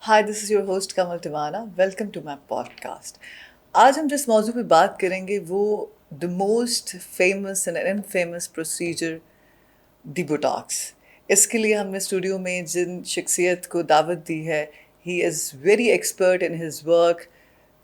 Hi, this is your host Kamal Tiwana. Welcome to my podcast. आज हम जिस मौजू पे बात करेंगे वो the most famous and infamous procedure, the Botox. इसके लिए हमने स्टूडियो में जिन शख्सियत को दावत दी है, he is very expert in his work,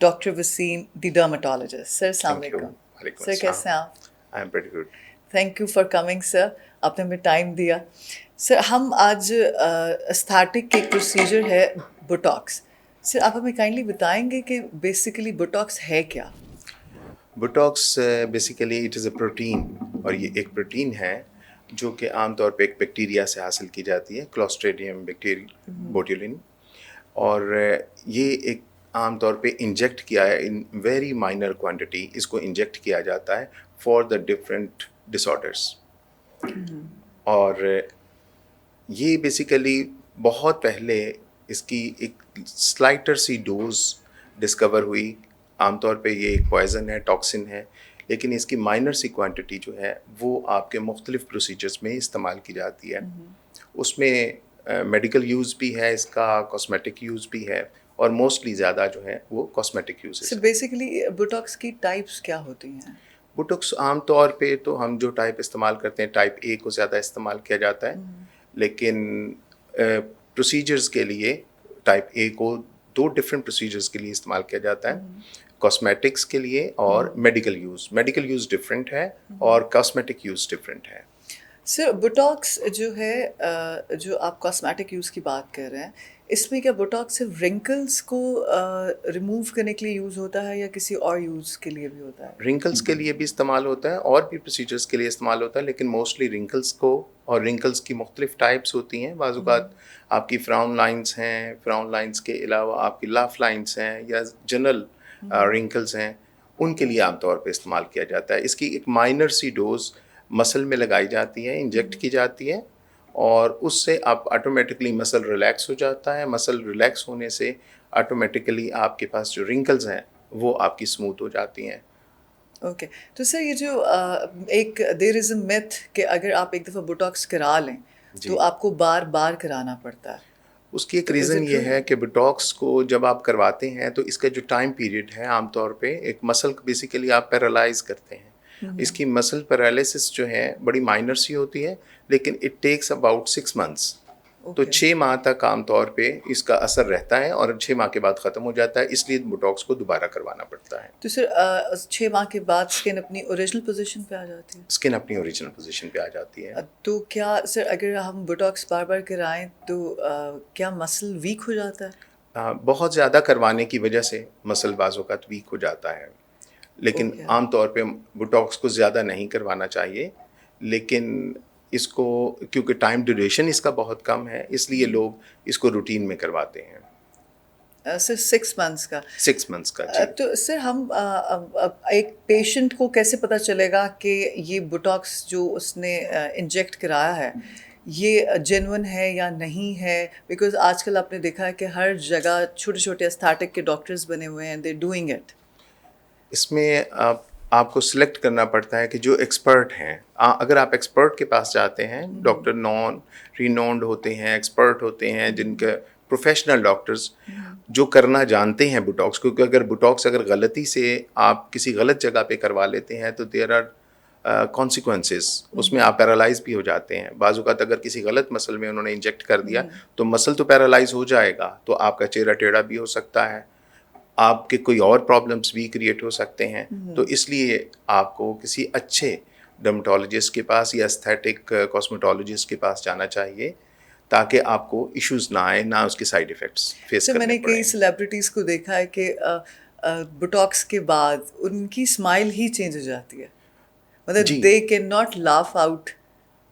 doctor Waseem the dermatologist. Sir, अस्सलाम Thank you. वालेकुम। Walaikum सर, assalam. कैसे हैं आप? I am pretty good. Thank you for coming sir, आपने हमें टाइम दिया। सर, हम आज एस्थेटिक एक प्रोसीजर है बोटॉक्स। सर, आप हमें काइंडली बताएंगे कि बेसिकली बोटॉक्स है क्या? Botox basically it is a protein, और ये एक प्रोटीन है जो कि आमतौर पे एक बैक्टीरिया से हासिल की जाती है, क्लोस्ट्रीडियम बोट्यूलिन। और ये एक आमतौर पे इंजेक्ट किया है इन वेरी माइनर क्वांटिटी, इसको इंजेक्ट किया जाता है फॉर द डिफरेंट डिसऑर्डर्स। और ये बेसिकली बहुत पहले इसकी एक स्लाइटर सी डोज डिस्कवर हुई। आमतौर पे ये एक पॉइज़न है, टॉक्सिन है, लेकिन इसकी माइनर सी क्वांटिटी जो है वो आपके मुख्तलिफ प्रोसीजर्स में इस्तेमाल की जाती है। उसमें मेडिकल यूज़ भी है इसका, कॉस्मेटिक यूज़ भी है, और मोस्टली ज़्यादा जो है वो कॉस्मेटिक यूजेस सर, है। बेसिकली बोटॉक्स की टाइप्स क्या होती हैं? बुटोक्स आमतौर पे तो हम जो टाइप इस्तेमाल करते हैं, टाइप ए को ज़्यादा इस्तेमाल किया जाता है, लेकिन प्रोसीजर्स के लिए टाइप ए को दो डिफरेंट प्रोसीजर्स के लिए इस्तेमाल किया जाता है, कॉस्मेटिक्स के लिए और medical use. Medical use different है और कॉस्मेटिक यूज़ डिफरेंट है। सर, बोटॉक्स जो है जो आप कॉस्मेटिक यूज़ की बात कर रहे हैं, इसमें क्या बोटॉक्स सिर्फ रिंकल्स को रिमूव करने के लिए यूज़ होता है या किसी और यूज़ के लिए भी होता है? रिंकल्स के लिए भी इस्तेमाल होता है और भी प्रोसीजर्स के लिए इस्तेमाल होता है, लेकिन मोस्टली रिंकल्स को, और रिंकल्स की मुख्तलिफ टाइप्स होती हैं। बाज़-औक़ात आपकी फ्राउन लाइंस हैं, फ्राउन लाइंस के अलावा आपकी लाफ लाइंस हैं, या जनरल रिंकल्स हैं, उनके लिए आमतौर पे इस्तेमाल किया जाता है। इसकी एक माइनर सी डोज मसल में लगाई जाती है, इंजेक्ट की जाती है, और उससे आप ऑटोमेटिकली मसल रिलैक्स हो जाता है। मसल रिलैक्स होने से ऑटोमेटिकली आपके पास जो रिंकल्स हैं वो आपकी स्मूथ हो जाती हैं। ओके। तो सर, ये जो एक देयर इज़ अ मिथ कि अगर आप एक दफ़ा बोटॉक्स करा लें तो जी, आपको बार बार कराना पड़ता है, उसकी एक तो इज़ रीज़न इट ये ट्रू? है कि बोटॉक्स को जब आप करवाते हैं तो इसका जो टाइम पीरियड है, आमतौर पे एक मसल को बेसिकली आप पैरालाइज करते हैं। इसकी मसल पैरालिसिस जो है बड़ी माइनर सी होती है, लेकिन इट टेक्स अबाउट 6 मंथ्स। तो ओके। 6 माह तक आमतौर पे इसका असर रहता है, और 6 माह के बाद ख़त्म हो जाता है, इसलिए बोटॉक्स को दोबारा करवाना पड़ता है। तो सर 6 माह के बाद स्किन अपनी ओरिजिनल पोजीशन पे आ जाती है? स्किन अपनी ओरिजिनल पोजीशन पे आ जाती है। तो क्या सर, अगर हम बोटॉक्स बार बार कराएं तो क्या मसल वीक हो जाता है? बहुत ज़्यादा करवाने की वजह से मसल बाज़ों का वीक हो जाता है, लेकिन ओके। आम तौर पे बोटॉक्स को ज़्यादा नहीं करवाना चाहिए। लेकिन इसको, क्योंकि टाइम ड्यूरेशन इसका बहुत कम है, इसलिए लोग इसको रूटीन में करवाते हैं। सर, 6 मंथ्स का? 6 मंथ्स का, जी। तो सर, हम एक पेशेंट को कैसे पता चलेगा कि ये बोटॉक्स जो उसने इंजेक्ट कराया है ये जेन्युइन है या नहीं है? बिकॉज आजकल आपने देखा है कि हर जगह छोटे छोटे एस्थेटिक के डॉक्टर्स बने हुए हैं, दे डूइंग इट। इसमें आपको सिलेक्ट करना पड़ता है कि जो एक्सपर्ट हैं, अगर आप एक्सपर्ट के पास जाते हैं, डॉक्टर नॉन रिनोन्ड होते हैं, एक्सपर्ट होते हैं, जिनके प्रोफेशनल डॉक्टर्स जो करना जानते हैं बुटॉक्स, क्योंकि अगर बुटॉक्स अगर गलती से आप किसी गलत जगह पे करवा लेते हैं तो देयर आर कॉन्सिक्वेंसेस, उसमें आप पैरालाइज भी हो जाते हैं। बाज़ औक़ात अगर किसी गलत मसल में उन्होंने इंजेक्ट कर दिया तो मसल तो पैरालाइज हो जाएगा, तो आपका चेहरा टेढ़ा भी हो सकता है, आपके कोई और प्रॉब्लम्स भी क्रिएट हो सकते हैं। तो इसलिए आपको किसी अच्छे डर्मेटोलॉजिस्ट के पास या एस्थेटिक कॉस्मेटोलॉजिस्ट के पास जाना चाहिए, ताकि आपको इश्यूज़ ना आए, ना उसके साइड इफ़ेक्ट्स फेस सर, करने मैंने कई पड़ें। सेलिब्रिटीज़ को देखा है कि बोटॉक्स के बाद उनकी स्माइल ही चेंज हो जाती है, मतलब जी, they can not laugh out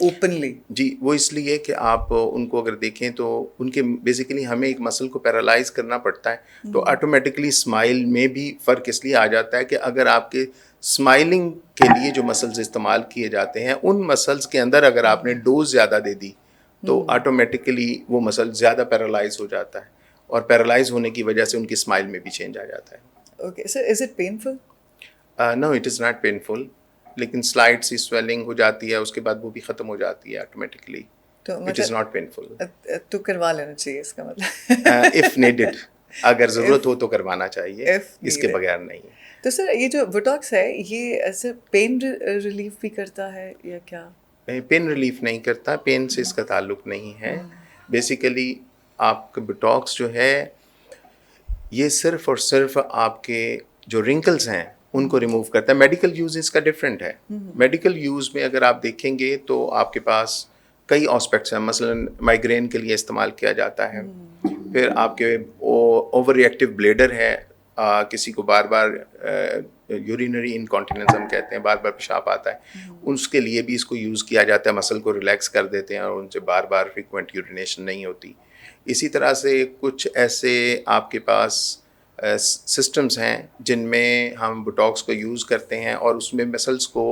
openly. जी, वो इसलिए कि आप उनको अगर देखें तो उनके बेसिकली हमें एक मसल को पैरालाइज़ करना पड़ता है, तो ऑटोमेटिकली स्माइल में भी फ़र्क इसलिए आ जाता है कि अगर आपके स्माइलिंग के लिए जो मसल्स इस्तेमाल किए जाते हैं, उन मसल्स के अंदर अगर आपने डोज़ ज़्यादा दे दी, तो ऑटोमेटिकली वो मसल ज़्यादा पैरालाइज़ हो जाता है, और पैरालाइज़ होने की वजह से उनकी स्माइल में भी चेंज आ जाता है। Okay sir, is it painful? No, it is not painful, लेकिन स्लाइट सी स्वेलिंग हो जाती है, उसके बाद वो भी ख़त्म हो जाती है ऑटोमेटिकली। तो इट इज़ नॉट पेनफुल तो करवा लेना चाहिए इसका मतलब इफ़ नीडेड, अगर ज़रूरत हो तो करवाना चाहिए, if इसके needed. बगैर नहीं। तो सर ये जो बोटॉक्स है ये ऐसे पेन रिलीफ भी करता है या क्या? पेन रिलीफ नहीं करता, पेन से इसका ताल्लुक नहीं है। बेसिकली आपका बोटॉक्स जो है ये सिर्फ और सिर्फ आपके जो रिंकल्स हैं उनको रिमूव करता है। मेडिकल यूज़ इसका डिफरेंट है। मेडिकल यूज़ में अगर आप देखेंगे तो आपके पास कई एस्पेक्ट्स हैं, मसलन माइग्रेन के लिए इस्तेमाल किया जाता है, फिर आपके ओवर रिएक्टिव ब्लेडर है, किसी को बार बार यूरिनरी इनकॉन्टिनेंस हम कहते हैं, बार बार पेशाब आता है, उसके लिए भी इसको यूज़ किया जाता है, मसल को रिलैक्स कर देते हैं और उनसे बार बार फ्रीक्वेंट यूरिनेशन नहीं होती। इसी तरह से कुछ ऐसे आपके पास सिस्टम्स हैं जिनमें हम बोटॉक्स को यूज़ करते हैं और उसमें मसल्स को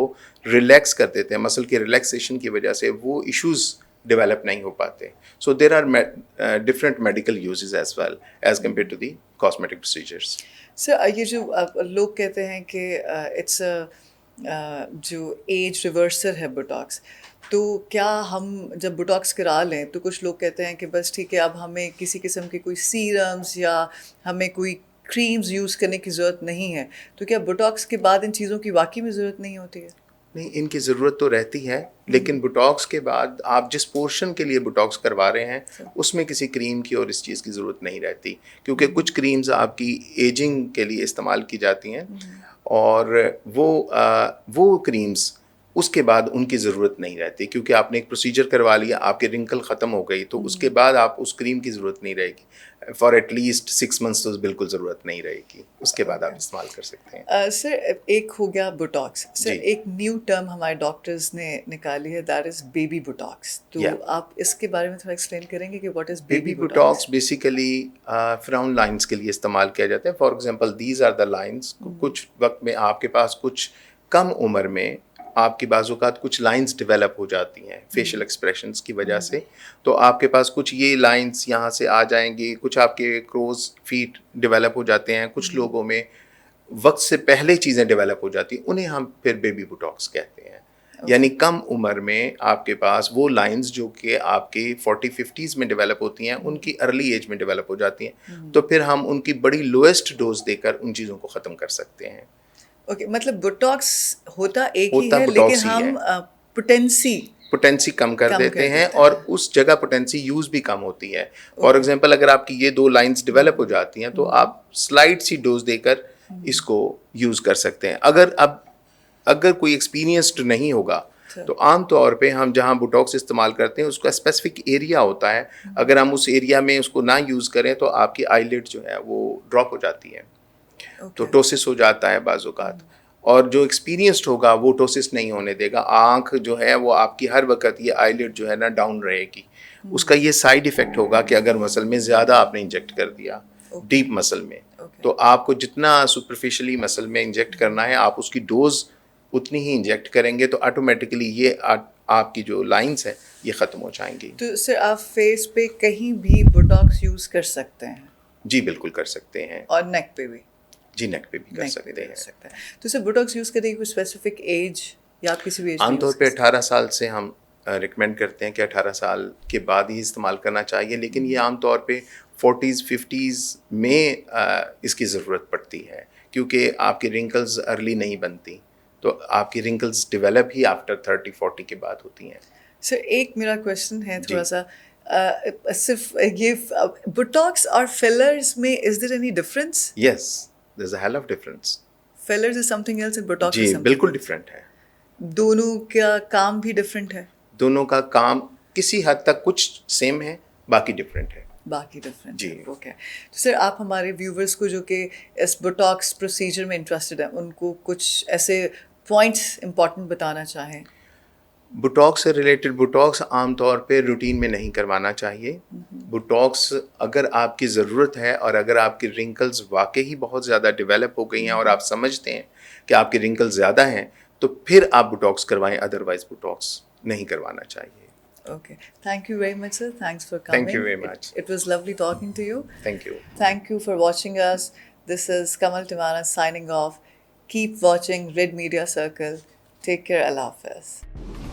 रिलैक्स कर देते हैं, मसल के रिलैक्सेशन की वजह से वो इश्यूज़ डेवलप नहीं हो पाते। So there are different medical uses as well as compare to the cosmetic procedures. Sir ये जो लोग कहते हैं कि इट्स जो एज रिवर्सर है बोटॉक्स, तो क्या हम जब बोटॉक्स करा लें तो कुछ लोग कहते हैं कि बस ठीक है अब हमें किसी किस्म के कोई सीरम्स या हमें कोई क्रीम्स यूज़ करने की ज़रूरत नहीं है, तो क्या बोटॉक्स के बाद इन चीज़ों की वाकई में ज़रूरत नहीं होती है? नहीं, इनकी ज़रूरत तो रहती है, लेकिन बोटॉक्स के बाद आप जिस पोर्शन के लिए बोटॉक्स करवा रहे हैं उसमें किसी क्रीम की और इस चीज़ की ज़रूरत नहीं रहती, क्योंकि कुछ क्रीम्स आपकी एजिंग के लिए इस्तेमाल की जाती हैं और वो क्रीम्स उसके बाद उनकी ज़रूरत नहीं रहती, क्योंकि आपने एक प्रोसीजर करवा लिया, आपके रिंकल ख़त्म हो गई, तो उसके बाद आप उस क्रीम की ज़रूरत नहीं रहेगी फॉर एटलीस्ट 6 मंथ्स, तो बिल्कुल ज़रूरत नहीं रहेगी, उसके बाद आप इस्तेमाल कर सकते हैं। सर एक हो गया बोटॉक्स, सर एक न्यू टर्म हमारे डॉक्टर्स ने निकाली है, दैट इज़ बेबी बोटॉक्स, तो आप इसके बारे में थोड़ा एक्सप्लेन करेंगे कि what is baby Botox? Basically frown lines के लिए इस्तेमाल किया जाता है। For example these are the lines, कुछ वक्त में आपके पास कुछ कम उम्र में आपकी बाज़-औक़ात कुछ लाइंस डेवलप हो जाती हैं फेशियल एक्सप्रेशंस की वजह से, तो आपके पास कुछ ये लाइंस यहाँ से आ जाएंगी, कुछ आपके क्रोज फीट डेवलप हो जाते हैं, कुछ लोगों में वक्त से पहले चीज़ें डेवलप हो जाती हैं, उन्हें हम फिर बेबी बोटॉक्स कहते हैं। यानी कम उम्र में आपके पास वो लाइंस जो कि आपके 40-50s में डेवलप होती हैं उनकी अर्ली एज में डेवलप हो जाती हैं, तो फिर हम उनकी बड़ी लोएस्ट डोज देकर उन चीज़ों को ख़त्म कर सकते हैं। ओके, मतलब बोटॉक्स होता एक ही है, लेकिन हम पोटेंसी कम कर देते हैं और उस जगह पोटेंसी यूज़ भी कम होती है। फॉर एग्जांपल अगर आपकी ये 2 लाइंस डेवलप हो जाती हैं तो आप स्लाइड सी डोज देकर इसको यूज़ कर सकते हैं। अगर कोई एक्सपीरियंस्ड नहीं होगा तो आम तौर पे हम जहाँ बोटॉक्स इस्तेमाल करते हैं उसका स्पेसिफिक एरिया होता है, अगर हम उस एरिया में उसको ना यूज़ करें तो आपकी आईलिड जो है वो ड्रॉप हो जाती है, तो टोसिस हो जाता है बाज़-औक़ात, और जो एक्सपीरियंस्ड होगा वो टोसिस नहीं होने देगा। आँख जो है वो आपकी हर वक्त ये आईलिड जो है ना डाउन रहेगी। उसका ये साइड इफ़ेक्ट होगा कि अगर मसल में ज़्यादा आपने इंजेक्ट कर दिया डीप मसल में, तो आपको जितना सुपरफिशियली मसल में इंजेक्ट करना है आप उसकी डोज उतनी ही इंजेक्ट करेंगे, तो ऑटोमेटिकली ये आपकी जो लाइंस है ये ख़त्म हो जाएंगी। तो सर आप फेस पे कहीं भी बोटॉक्स यूज़ कर सकते हैं? जी बिल्कुल कर सकते हैं। और नेक पे भी? जी नेक पे भी कर सकते हैं। तो सर बोटॉक्स यूज़ करने की कोई स्पेसिफिक एज या आप किसी भी एज? आमतौर पे 18 साल से हम रिकमेंड करते हैं कि 18 साल के बाद ही इस्तेमाल करना चाहिए, लेकिन ये आमतौर पे 40s 50s में इसकी ज़रूरत पड़ती है, क्योंकि आपकी रिंकल्स अर्ली नहीं बनती, तो आपकी रिंकल्स डेवलप ही आफ्टर 30-40 के बाद होती हैं। सर एक मेरा क्वेश्चन है थोड़ा सा, सिर्फ ये बोटॉक्स और फिलर्स में is there any difference? Yes, there is a hell of difference. Fillers is something else and Botox is जी समथिंग बिल्कुल डिफरेंट है। दोनों का काम भी डिफरेंट है? दोनों का काम किसी हद तक कुछ सेम है, बाकी डिफरेंट है। बाकी डिफरेंट जी। ओके। तो सर आप हमारे व्यूवर्स को जो कि इस बोटॉक्स प्रोसीजर में इंटरेस्टेड है उनको कुछ ऐसे पॉइंट्स इंपॉर्टेंट बताना चाहें? बोटॉक्स से रिलेटेड, बोटॉक्स आमतौर पे रूटीन में नहीं करवाना चाहिए। बोटॉक्स अगर आपकी ज़रूरत है और अगर आपकी रिंकल्स वाकई ही बहुत ज़्यादा डेवलप हो गई हैं और आप समझते हैं कि आपकी रिंकल्स ज़्यादा हैं, तो फिर आप बोटॉक्स करवाएं, अदरवाइज बोटॉक्स नहीं करवाना चाहिए। Okay. Thank you very much, sir. Thanks for coming. Thank you very much. It was lovely talking to you. Thank you. Thank you for watching us. This is Kamal Timana signing off. Keep watching Red Media Circle. Take care. Allah Hafiz.